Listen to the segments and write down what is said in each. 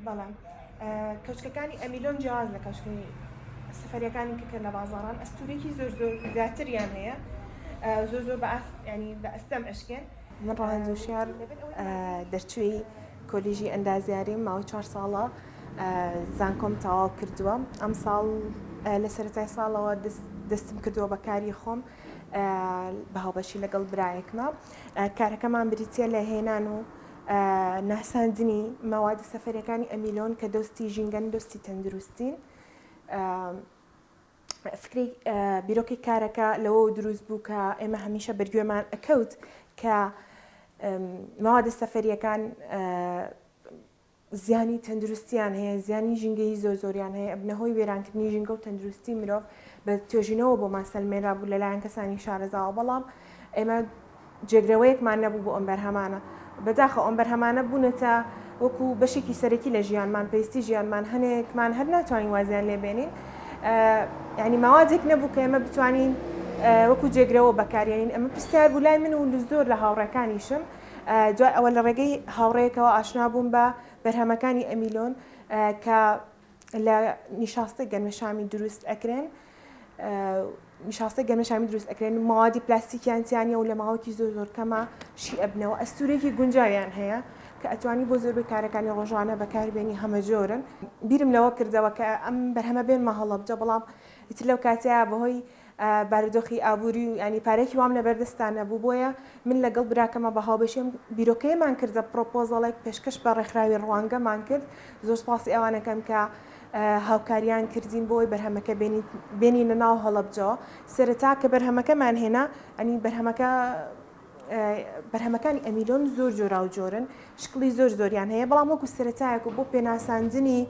بەڵێ کەوچکەکانی ئەمیلۆن جیاواز لە کەوچکەی سەفەریەکانی کە کرد لە بازاڕان ئەستورێکی زۆر زیاتریان هەیە زۆر ینی بە ئەستەم ئەشکێن من ڕەهەن جوشیار دەرچووی کۆلیژی ئەندازیاریم ماوەی 4 ساڵە زانکۆم تەواو کردووە ئەم ساڵ لە سەرەتای ساڵەوە دەستم کردووە بە کاری خۆم بە هاوبەشی لەگەڵ برایەکمە کارەکەمان بریتە لە هێنان و ناساندنی مەوادە سەفەریەکانی ئەمیلۆن کە دۆستی ژینگەن دۆستی تەندروستین فکری بیرۆکی کارەکە لەوە دروست بوو کە ئێمە هەمیشە بەرگوێمان ئەکەوت کە مەوادە سەفەریەکان زیانی تەندروستیان هەیە زیانی ژینگەی زۆریان هەیە بنەهۆی وێرانکردنی ژینگە و تەندروستی مرۆڤ بە توێژینەوە بۆ ماسەلمێرا بوو لەلایەن کەسانی شارەزاوە بەڵام ئێمە جێگرەوەیەکمان نەبوو بۆ ئەم بەرهەمانە بەداخە ئەم بەرهەمانە بوونەتە وەکو بەشێکی سەرەکی لە ژیانمان پێویستی ژیانمان هەنێکمان هەر ناتوانین وازیان لێبێنین ینی ماوادێک نەبوو کە ئێمە بتوانین وەکو جێگرەوە بەکارێنین ئەمە پرسیار بوو لای من و زۆر لە هاوڕێکانیشم دوای ئەوە لە ڕێگەی هاوڕێیەکەوە ئاشنا بووم بە بەرهەمەکانی ئەمیلۆن کە لە نیشاستە گەنمەشامی دروست ئەکرێن نیشاستە گەنمەشامی دروست ئەکرێن ماوادی پلاستیکیانتیانە و لە ماوەکی زۆر کەمە شی ئەبنەوە ئەستورێکی گونجاویان هەیە کە ئەتوانی بۆ زۆربەی کارەکانی ڕۆژانە بەکاربێنی هەمە جۆرن بیرم لەوە کردەوە کە ئەم بەرهەمە بێنمە هەڵەبجە بەڵام ئیتر لەو کاتەیە بەهۆی بارودۆخی ئابووری و ینی پارێکی وام لە بەردەستانە بوو بۆیە من لەگەڵ براکەمە بە هاوبەشیم بیرۆکەیەمان کردە پرۆپۆزەڵێک پێشکەش بە ڕێکخراوی ڕوانگەمان کرد زۆر سپاسی ئەوانەکەم کە هاوکاریان کردین بۆی بەرهەمەکە بێنینە ناو هەڵەبجەوە سەرەتا کە بەرهەمەکەمان هێنا ئەنی بەرهەمەکانی ئەمیلۆن زۆر جۆرا و جۆرن شکلی زۆریان هەیە بەڵام وەکو سەرەتایەک و بۆ پێناساندنی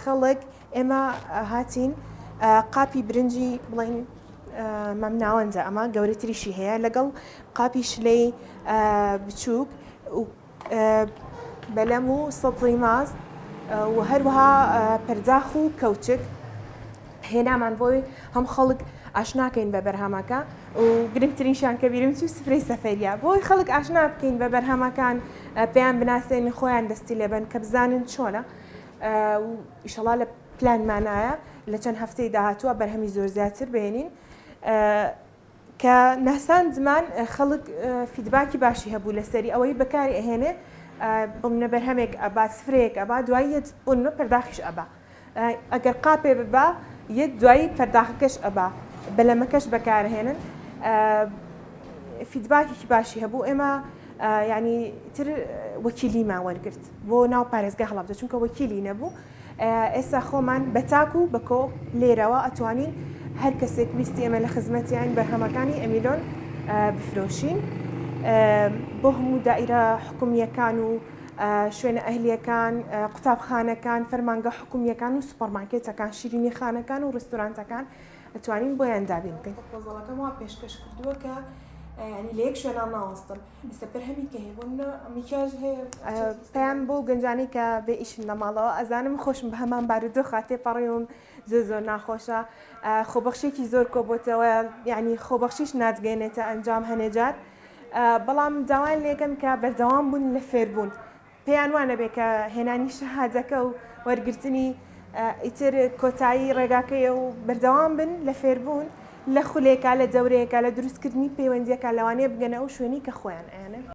خەڵک ئێمە هاتین قاپی برنجی بڵین مەمناوەندە ئەمە گەورەتریشی هەیە لەگەڵ قاپی شلەی بچووک بەلەم و سەڵتی ماست و هەروەها پەرداخ و کەوچک هێنامان بۆی هەم خەڵک ئاشناکەین بە بەرهەمەکە و گرنگترینشان کە بیرم چوو سفرەی سەفەریە بۆی خەڵک ئاشنا بکەین بە بەرهەمەکان پێیان بناسێنی خۆیان دەستی لێبن کە بزانن چۆنە ئیشەڵا لە پلانمانایە لە چەند هەفتەی داهاتووە بەرهەمی زۆر زیاتر بێنین کە ناساندمان خەڵک فیدباکی باشی هەبوو لەسەری ئەوەی بەکاری ئەهێنێ بڵنە بەرهەمێک ئەبا سفرەیەک ئەبا دوای بڵنە پەرداخیش ئەبا ئەگەر قاپێ ببا یەک دوایی پەرداخەکەش ئەبا بەلەمەکەش بەکارهێنن فیدباکێکی باشی هەبوو ئێمە ینی تر وەکیلیمان وەرگرت بۆ ناو پارێزگای هەڵەبجە چونکە وەکیلی نەبوو ئێستا خۆمان بەتاک و بەکۆ لێرەوە ئەتوانین هەر کەسێک ویستی ئێمە لە خزمەتیان بەرهەمەکانی ئەمیلۆن بفرۆشین بۆ هەموو دائیرە حکومیەکان و شوێنە ئەهلیەکان قوتابخانەکان فەرمانگە حکومیەکان و سوپەرمارکێتەکان شیرینی خانەکان و ڕستورانتەکان ئەتوانین بۆیان دابین بکەین پرۆپۆزەڵەکەم وا پێشکەش کردووە کە ینی لە یەک شوێنە ناوەستن ئێستا بەرهەمی کە هەیە بۆ میکیاژ هەیە پێیان بۆ گەنجانەی کە بێ ئیشن لە ماڵەوە ئەزانم خۆشم بە هەمان بارودۆخە تێپەڕێم زۆر ناخۆشە خۆبەخشێکی زۆر کۆبووتەوە یعنی خۆبەخشیش ناتگەێنێتە ئەنجام هەنێجار بەڵام داوای لێکەم کە بەردەوام بوون لە فێربوون پێیان وانە بێ کە هێنانی شەهادەکە و وەرگرتنی ئیتر کۆتایی ڕێگاکەیە و بەردەوام بن لە فێربوون لە خولێکە لە دەورەیەکە لە دروستکردنی پەیوەندیەکە لەوانەیە بگەنە ئەو شوێنی کە خۆیان ئەیانێ